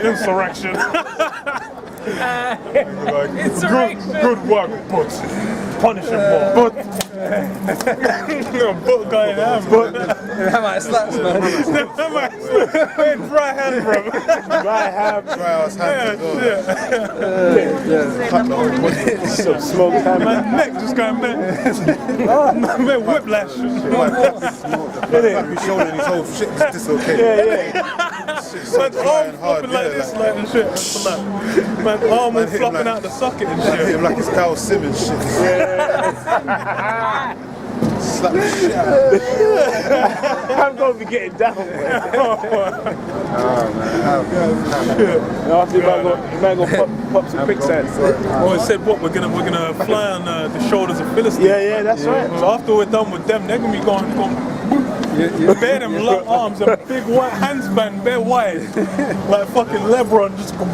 Insurrection. Insurrection. Good work, but punish him more. But guy in hand, but That might slaps, man. dry hand, bro. Dry hand. Dry ass hand. Cut the whole body. Some smoke hand. My neck just going man, whiplash. Like he's showing his whole shit just dislocated. Man's arm flopping like this, like and shit. Man's arm all flopping out the socket and Hit shit. him like it's Carl Simmons shit. Slap the shit out of him. I'm going to be getting down, man. After you might go pop some quicksand. Oh, it said what? We're gonna fly on the shoulders of Philistines. Yeah, that's right. So after we're done with them, they're gonna be going bare them long arms and big white hands span, bare wide, like fucking LeBron, just go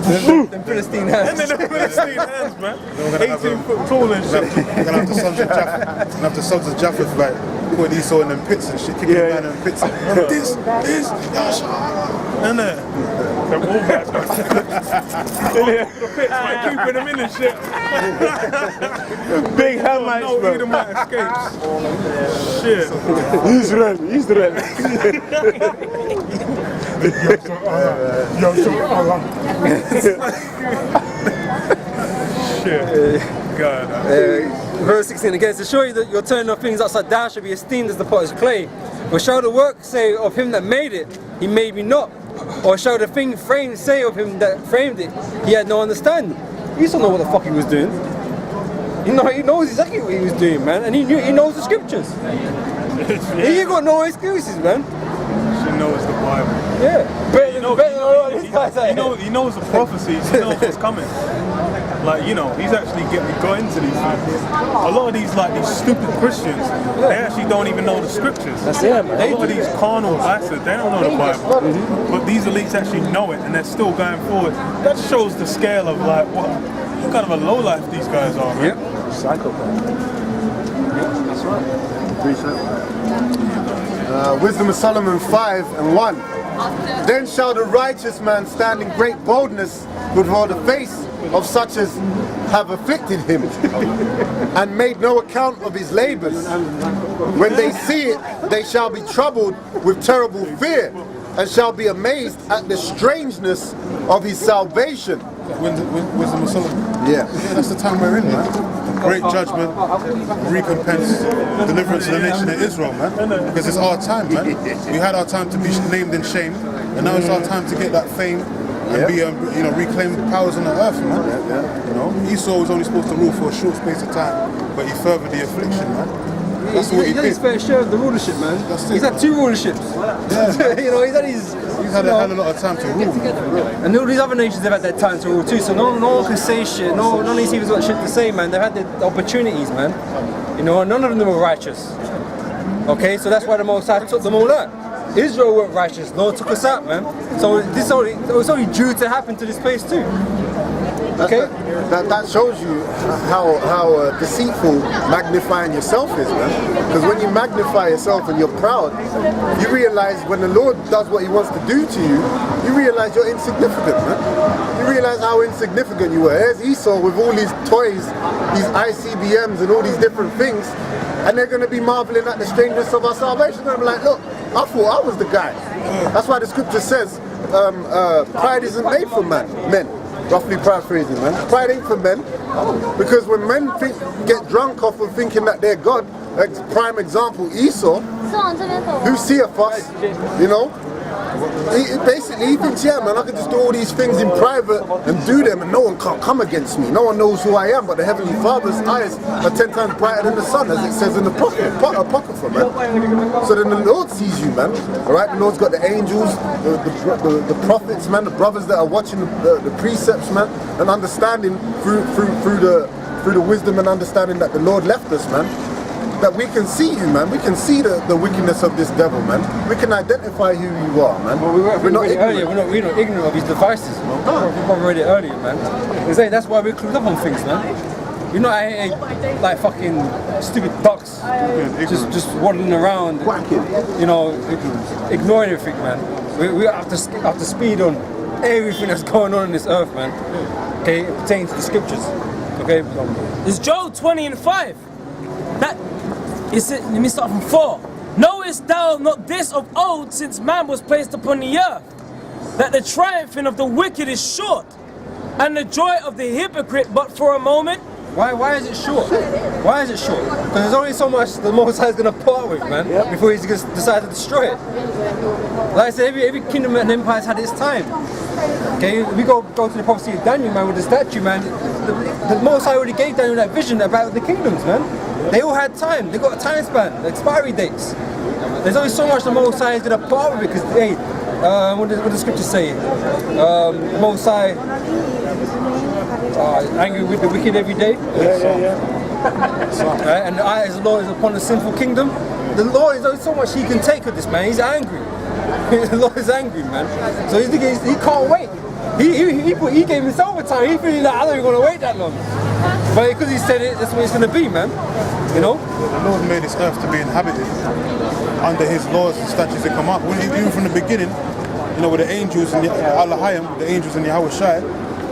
Them Philistine hands. and then the Philistine hands, man, 18 foot tall and shit. We're gonna have the sons of Japheth. Gonna have the sons of Japheth like put Esau in them pits and shit, kicking him down in them pits. This, And then the wall guys go the pits, man, keeping them in and shit. Big Hamites, No bro. Edomite escapes. Shit. Israel. Shit. God. Verse 16 again, to show you that your turning of things upside down should be esteemed as the potter's clay. Or shall the work say of him that made it, he made me not? Or shall the thing framed say of him that framed it, he had no understanding? He doesn't know what the fuck he was doing. He knows exactly what he was doing, man, and he knows the scriptures. He ain't got no excuses, man. She knows the Bible. Yeah, better than all of these guys out here. He knows the prophecies, he knows what's coming. Like, you know, he's actually got into these things. A lot of these, like, these stupid Christians, they actually don't even know the scriptures. That's it, man. A lot of these carnal bastards, they don't know the Bible. But these elites actually know it, and they're still going forward. That shows the scale of, like, what kind of a lowlife these guys are, man. Yep. Psychopath. That's right. Wisdom of Solomon 5:1. Then shall the righteous man stand in great boldness before the face of such as have afflicted him and made no account of his labors. When they see it, they shall be troubled with terrible fear and shall be amazed at the strangeness of his salvation. Wisdom of Solomon. Yeah. Yeah, that's the time we're in, man. Great judgment, recompense, deliverance to the nation of Israel, man. Because it's our time, man. We had our time to be named and shamed, and now it's our time to get that fame and be, reclaim powers on the earth, man. You know, Esau was only supposed to rule for a short space of time, but he furthered the affliction, man. That's what he He's had his did. fair share of the rulership, man. That's it. He's had 2 rulerships. Yeah. He's had his. He's had a hell of a lot of time to rule. And all these other nations have had that time to rule too, so no one can say shit. None of these people's got shit to say, man. They've had the opportunities, man. You know, and none of them were righteous. Okay, so that's why the Most High took them all out. Israel weren't righteous. No one took us out, man. So it was only due to happen to this place too. Okay. That shows you how deceitful magnifying yourself is, man. Because when you magnify yourself and you're proud, you realize when the Lord does what He wants to do to you, you realize you're insignificant, man. You realize how insignificant you were. There's Esau with all these toys, these ICBMs and all these different things, and they're going to be marveling at the strangeness of our salvation. They're going to be like, look, I thought I was the guy. That's why the scripture says, pride isn't made for men. Roughly paraphrasing, man. Pride ain't for men, because when men get drunk off of thinking that they're God, like prime example, Esau, who seeth us, you know, he thinks, yeah, man, I can just do all these things in private and do them, and no one can't come against me. No one knows who I am, but the Heavenly Father's eyes are 10 times brighter than the sun, as it says in the Apocrypha, man. So then the Lord sees you, man. All right, the Lord's got the angels, the prophets, man, the brothers that are watching the precepts, man, and understanding through the wisdom and understanding that the Lord left us, man. That we can see you, man. We can see the wickedness of this devil, man. We can identify who you are, man. Well, we're not ignorant. We're not ignorant of his devices, man. We read it earlier, man. That's why we're clued up on things, man. We're not like fucking stupid bucks, just waddling around, you know, ignoring everything, man. We have to speed on everything that's going on in this earth, man. Okay, it pertains to the scriptures. Okay, It's Job 20:5. That is it. Let me start from 4. Knowest thou not this of old, since man was placed upon the earth, that the triumphing of the wicked is short, and the joy of the hypocrite but for a moment? why is it short? Why is it short? Because there's only so much the Most High is gonna part with, man, before he's gonna decide to destroy it. Like I said, every kingdom and empire has had its time. Okay, we go to the prophecy of Daniel, man, with the statue, man. The Most High already gave Daniel that vision about the kingdoms, man. They all had time. They got a time span, the expiry dates. There's only so much the Most High is gonna part with it, because hey, what does the scripture say? The Most High angry with the wicked every day. Right? And the eyes of the Lord is upon the sinful kingdom. The Lord is only so much he can take of this, man. He's angry. The Lord is angry, man. So he can't wait. He gave himself a time. He feeling like I don't even want to wait that long. But because he said it, that's what it's going to be, man. You know? The Lord made this earth to be inhabited under his laws and statutes that come up. Even from the beginning, you know, with the angels and the Allahayim, the angels and Yahweh Shai,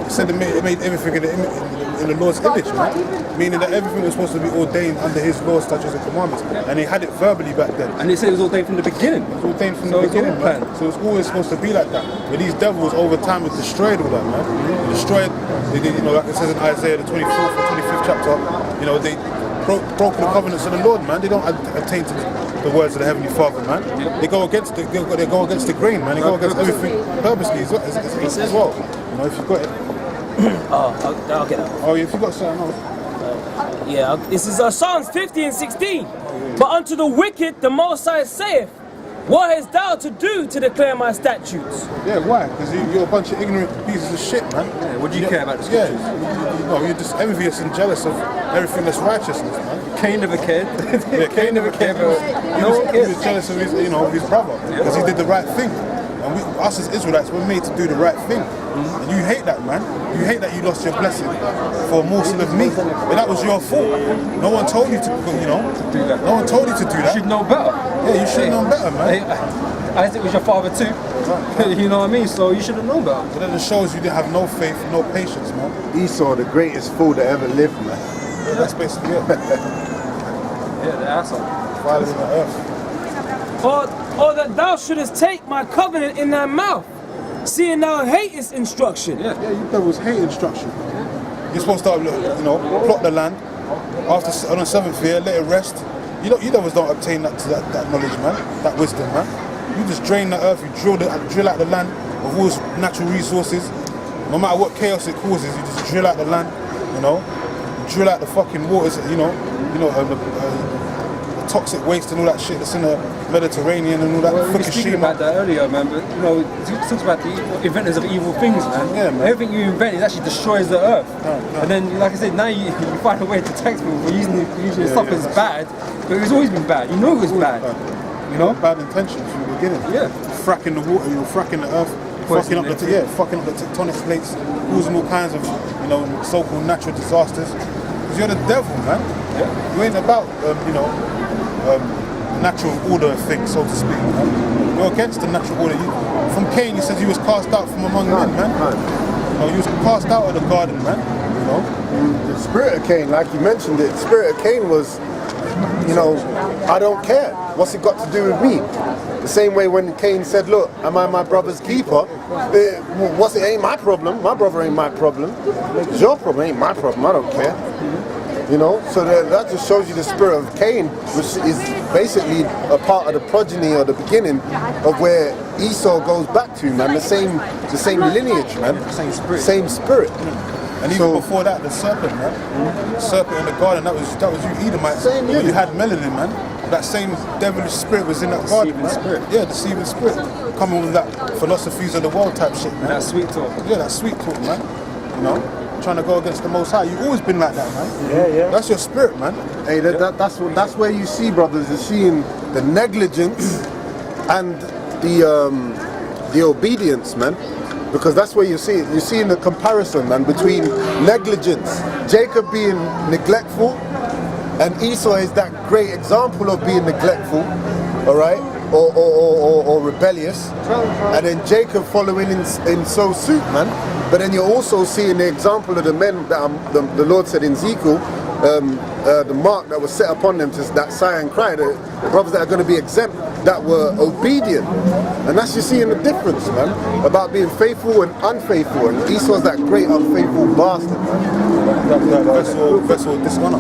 it said it made everything in the Lord's image, man. Meaning that everything was supposed to be ordained under his laws, statutes and commandments. And he had it verbally back then. And they said it was ordained from the beginning. It was ordained from the beginning, man. So it's always supposed to be like that. But these devils over time have destroyed all that, man. Destroyed, you know, like it says in Isaiah the 24th or 25th chapter, you know, they broke the covenants of the Lord, man. They don't attain to the words of the Heavenly Father, man. They go against the grain, man. They go against everything purposely as well. You know, if you've got it. I'll get that. Oh, if you've got something else. Yeah, this is Psalms 50:16. But unto the wicked the Most High saith, what hast thou to do to declare my statutes? Yeah, why? Because you're a bunch of ignorant pieces of shit, man. Yeah, what do you care about the scriptures? Yeah, you're just envious and jealous of everything that's righteousness, man. Cain never cared. Yeah, Cain never cared, but he was jealous of his, of his brother because he did the right thing. And us as Israelites, we're made to do the right thing. And you hate that, man. You hate that you lost your blessing for a morsel of meat. But that was your fault. No one told you to, do that. No one told you to do that. You should know better. Yeah, you should have known better, man. Isaac was your father too. You know what I mean? So you should have known better. But then it shows you didn't have no faith, no patience, man. Esau, the greatest fool that ever lived, man. Yeah, that's basically it. Yeah, the asshole. Violating the earth. Or that thou shouldest take my covenant in thy mouth, seeing thou hatest instruction. Yeah, you devils hate instruction. You're supposed to, plot the land. After on the 7th year, let it rest. You devils don't obtain that knowledge, man. That wisdom, man. You just drain the earth. You drill out the land of all its natural resources. No matter what chaos it causes, you just drill out the land. You drill out the fucking waters. The toxic waste and all that shit that's in the Mediterranean and all that. We were speaking about that earlier, man. But it talks about the inventors of evil things, man. Yeah, man. Everything you invent actually destroys the earth. No. And then, like I said, now you find a way to tax people for using stuff as bad, but it's always been bad. You know it was bad. Bad intentions from the beginning. Yeah. Fracking the water, fracking the earth, fucking up the tectonic plates, causing all kinds of, so-called natural disasters. Because you're the devil, man. Yeah. You ain't about, natural order of things, so to speak. Man. You're against the natural order. From Cain, he says he was cast out from among men, man. He was cast out of the garden, man. The spirit of Cain, like you mentioned it, the spirit of Cain was, I don't care. What's it got to do with me? The same way when Cain said, look, am I my brother's keeper? It ain't my problem. My brother ain't my problem. It's your problem, ain't my problem. I don't care. So that just shows you the spirit of Cain, which is basically a part of the progeny or the beginning of where Esau goes back to, man. The same lineage, man. Same spirit. And even before that, the serpent, man. The serpent in the garden, that was you Edomites. When you had melanin, man. That same devilish spirit was in that garden, man. Spirit. Yeah, deceiving spirit. Coming with that philosophies of the world type shit, man. That sweet talk. Yeah, that sweet talk, man. Trying to go against the Most High. You've always been like that, man. Yeah. That's your spirit, man. Hey, that's where you see, brothers, you're seeing the negligence and the obedience, man. Because that's where you see it. You're seeing the comparison, man, between negligence, Jacob being neglectful, and Esau is that great example of being neglectful, all right? or rebellious, and then Jacob following in so suit, man. But then you're also seeing the example of the men that the Lord said in Ezekiel, the mark that was set upon them to that sigh and cry, the brothers that are going to be exempt, that were obedient. And that's you seeing the difference, man, about being faithful and unfaithful. And Esau's that great unfaithful bastard, man. That vessel of dishonor.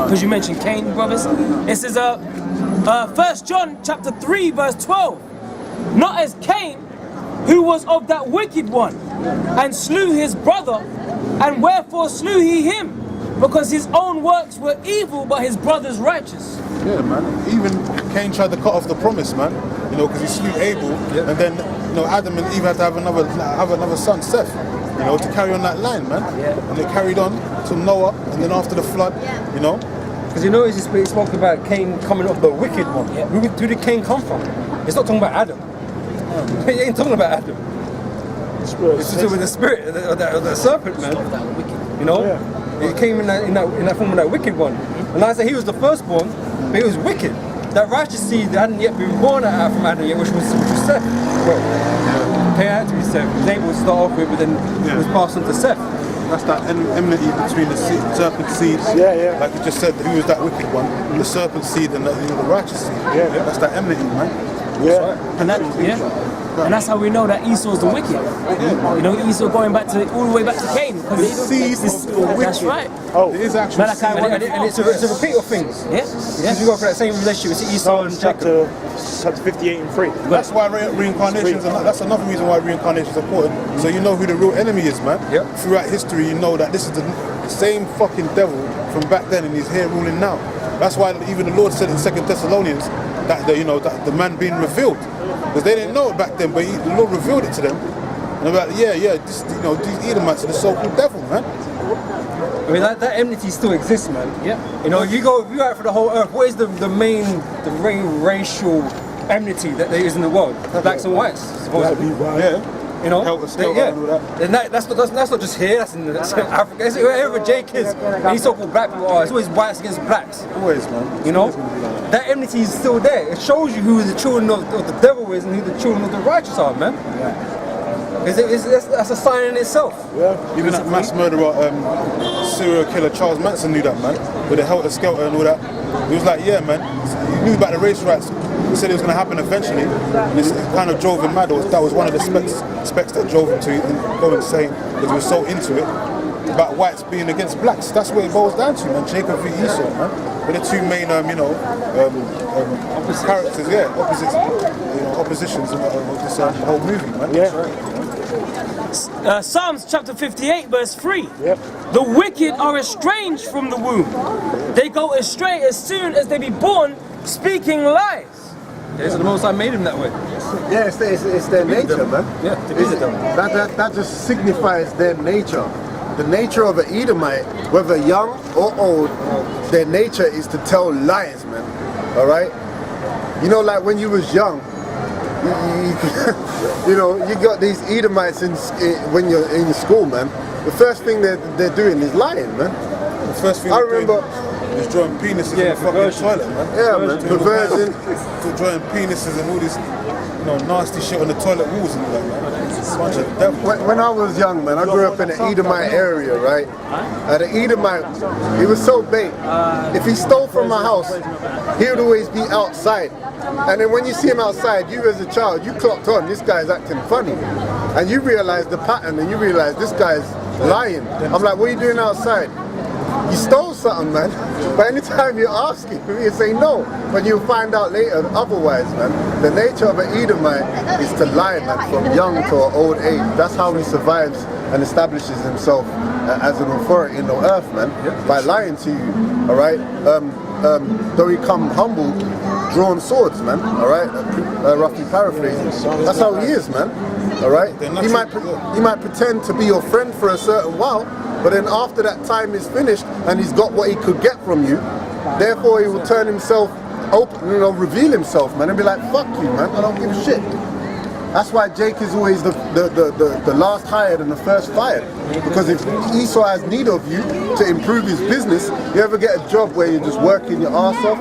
Because you mentioned Cain, brothers. It says, 1 John chapter 3, verse 12. Not as Cain, who was of that wicked one, and slew his brother, and wherefore slew he him? Because his own works were evil, but his brother's righteous. Yeah, man. Even Cain tried to cut off the promise, man. You know, because he slew Abel, and then Adam and Eve had to have another son, Seth. You know, to carry on that line, man. And they carried on to Noah, and then after the flood, you know. Because you notice he spoke about Cain coming up the wicked one. Who did Cain come from? It's not talking about Adam. He ain't talking about Adam. It's to do with the spirit of the serpent, man. You know, he came in that form of that wicked one. And like I said, he was the firstborn, but he was wicked. That righteous seed hadn't yet been born out from Adam yet, which was Seth. Well, Cain had to be Seth. He was able to start off with, but then it was passed on to Seth. That's that enmity between the serpent seed. Like you just said, who was that wicked one? The serpent seed and the righteous seed. That's that enmity, man. And that's how we know that Esau's the wicked. You know, Esau going back to all the way back to Cain. The seed of the wicked. That's right. Oh, it is actually. And it's a repeat of things. Because we go for that same relationship with Esau and Jacob. chapter 58 and 3. That's why reincarnations, and that's another reason why reincarnations are important. So you know who the real enemy is, man. Throughout history, you know that this is the same fucking devil from back then, and he's here ruling now. That's why even the Lord said in 2 Thessalonians that the man being revealed, because they didn't know it back then, but the Lord revealed it to them. And they're like, this, these Edomites are the so-called devil, man. I mean, that enmity still exists, man. You know, if you go out for the whole earth, what is the main racial enmity that there is in the world? Blacks and whites, supposedly. You know, and that's not just here. That's in Africa. It's wherever Jake is. And these so-called black people are. It's always whites against blacks. Always, man. You know, that enmity is still there. It shows you who the children of the devil is and who the children of the righteous are, man. That's a sign in itself. Even that mass murderer, serial killer Charles Manson knew that, man. With the helter skelter and all that. He was like, man. He knew about the race riots. He said it was going to happen eventually. And it kind of drove him mad. That was one of the specs that drove him to go insane, because he was so into it about whites being against blacks. That's what it boils down to, man. Jacob v. Esau, man. They're the two main, characters, oppositions of this whole movie, man. Psalms chapter 58 verse 3. The wicked are estranged from the womb. They go astray as soon as they be born, speaking lies. So the Most High made him that way. Yeah, it's their nature, man. That just signifies their nature. The nature of an Edomite, whether young or old, their nature is to tell lies, man. Alright? You know, like when you was young, you got these Edomites when you're in school, man. The first thing they're doing is lying, man. The first thing is drawing penises in the fucking toilet, man. Yeah, man. Perversion. Drawing penises and all this, nasty shit on the toilet walls and all that, man. It's a bunch of devil. When I was young, man, I grew up in the Edomite area, right? The Edomite, he was so bait. If he stole from my house, he would always be outside. And then when you see him outside, you as a child, you clocked on, this guy's acting funny. And you realize the pattern, and you realize this guy's lying. I'm like, what are you doing outside? You stole something, man. But anytime you ask him, you say no. But you'll find out later otherwise, man. The nature of an Edomite is to lie, man, from young to old age. That's how he survives and establishes himself as an authority in the earth, man. By lying to you, alright? Though he come humble, drawn swords, man, alright? Roughly paraphrasing. That's how he is, man, alright? He might pretend to be your friend for a certain while, but then after that time is finished and he's got what he could get from you, therefore he will turn himself open, reveal himself, man, and be like, fuck you, man, I don't give a shit. That's why Jake is always the last hired and the first fired. Because if Esau has need of you to improve his business, you ever get a job where you're just working your ass off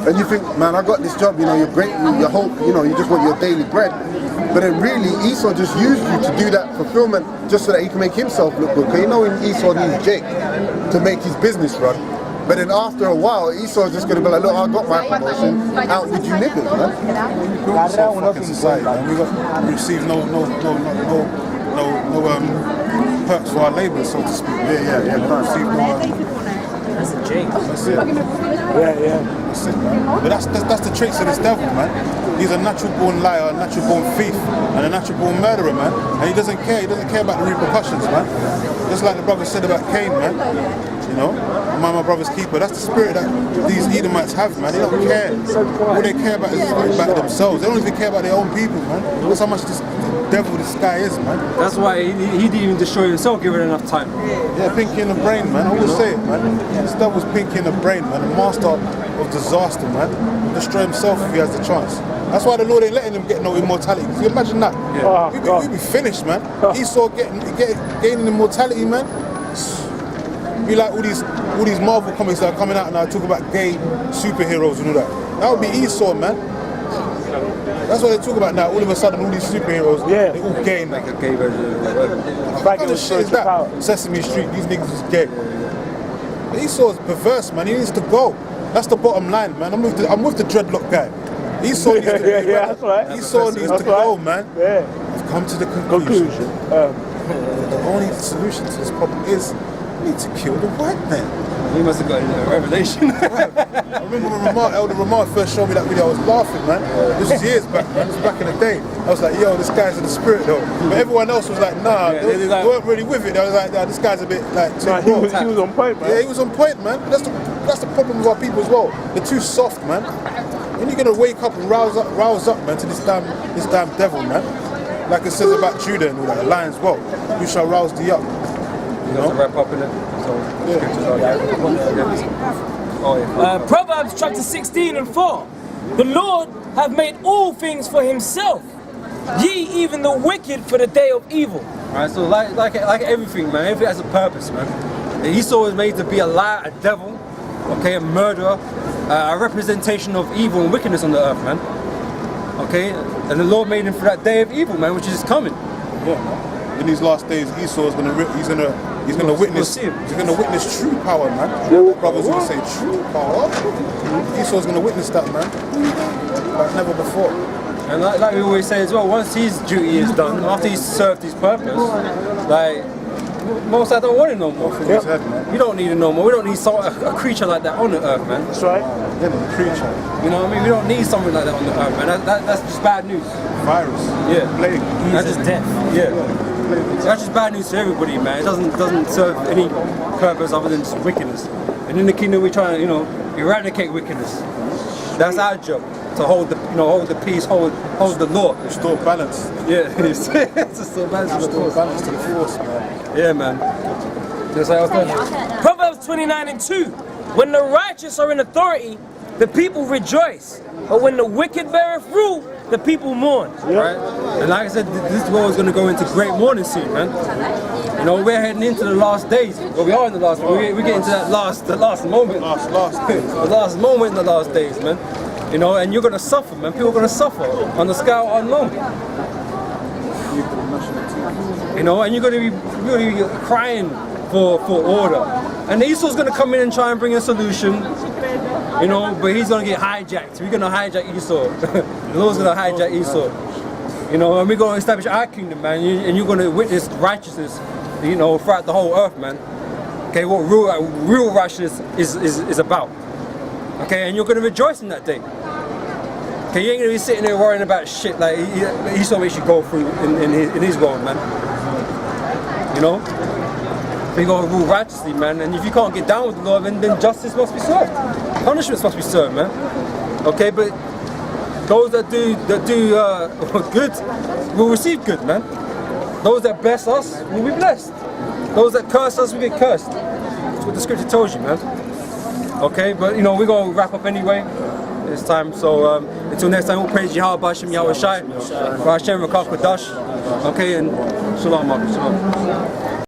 and you think, man, I got this job, you know, you're great, you hope, you know, you just want your daily bread. But then really, Esau just used you to do that fulfillment just so that he can make himself look good. Because you know Esau needs Jake to make his business run. But then after a while, Esau's just going to be like, look, I got my promotion, out with you niggas, man. It's a fucking society, man. We receive no perks for our labour, so to speak. Yeah. We receive no, That's a Jake. that's it. Yeah. That's it, man. But that's the traits of this devil, man. He's a natural born liar, a natural born thief, and a natural born murderer, man. And he doesn't care. He doesn't care about the repercussions, man. Just like the brother said about Cain, man. You know, am I my brother's keeper? That's the spirit that these Edomites have, man. They don't care. All they care about is about themselves. They don't even care about their own people, man. That's how much this devil this guy is, man. That's why he didn't even destroy himself, give it enough time. Yeah, pinky in the brain, man. I always say it, man. This devil's pinky in the brain, man. The master of disaster, man. He'll destroy himself if he has the chance. That's why the Lord ain't letting him get no immortality. Can you imagine that? Oh, We'd be finished, man. Esau gaining immortality, man. Be like all these Marvel comics that are coming out now talk about gay superheroes and all that. That would be Esau, man. That's what they talk about now. All of a sudden, all these superheroes, they all gay now. Like a gay version of What kind of shit is that? Sesame Street, these niggas is gay. Esau's perverse, man. He needs to go. That's the bottom line, man. I'm with the dreadlock guy. Esau needs to that's right. Esau needs to go, man. Yeah. I've come to the conclusion. Conclusion. The only solution to this problem is we need to kill the white man. He must have got a revelation. I remember when Elder Ramar first showed me that video, I was laughing, man. This was years back, man. This was back in the day. I was like, yo, this guy's in the spirit, though. But everyone else was like, nah, they weren't really with it. They was like, nah, this guy's a bit like too He raw. was on point, man. Yeah, he was on point, man. That's the problem with our people as well. They're too soft, man. When you're gonna wake up and rouse up, man, to this damn devil, man. Like it says about Judah and all that, the lion's well, who shall rouse thee up? You know? To wrap up in it. So, Proverbs chapter 16 and 4. The Lord hath made all things for himself, ye even the wicked for the day of evil. Alright, so like everything, man, everything has a purpose, man. Esau was made to be a liar, a devil, okay, a murderer, a representation of evil and wickedness on the earth, man. Okay, and the Lord made him for that day of evil, man, which is coming. Yeah. In these last days, Esau is gonna witness. He's gonna witness true power, man. Brothers will say true power. Esau's gonna witness that, man, like never before. And like we always say as well, once his duty is done, after he's served his purpose, like most I don't want it no more. His head, man. We don't need it no more. We don't need a creature like that on the earth, man. That's right. Yeah, the creature, You know what I mean? We don't need something like that on the earth, man. That's just bad news. virus, Yeah. plague. That's just death. Yeah. That's just bad news to everybody, man. It doesn't serve any purpose other than just wickedness. And in the kingdom, we're trying to, eradicate wickedness. That's our job, to hold the peace, hold the law. Restore balance. Yeah, it's restore balance. Restore balance to the force, man. Yeah, man. Just like I was saying. Proverbs 29 and 2. When the righteous are in authority, the people rejoice. But when the wicked beareth rule, the people mourn. Right? And like I said, this world is going to go into great mourning soon, man. We're heading into the last days. Well, we are in the last. We're getting to that the last moment. Last. The last moment in the last days, man. And you're going to suffer, man. People are going to suffer on the scale unknown. And you're going to be crying for order. And Esau's going to come in and try and bring a solution. But he's going to get hijacked. We're going to hijack Esau. The Lord's going to hijack Esau. And we're going to establish our kingdom, man. And you're going to witness righteousness, throughout the whole earth, man. Okay, what real righteousness is about. Okay, and you're going to rejoice in that day. Okay, you ain't going to be sitting there worrying about shit like Esau makes you go through in his world, man. We got to rule righteously, man. And if you can't get down with the Lord, then justice must be served. Punishments must be served, man. Okay, but those that do good will receive good, man. Those that bless us will be blessed. Those that curse us will get cursed. That's what the scripture tells you, man. Okay, but we're gonna wrap up anyway. this time. So until next time, we'll praise Yahweh Hashem Yahweh Shai, Hashem Rakach Kodash. Okay, and Shalom, Shalom.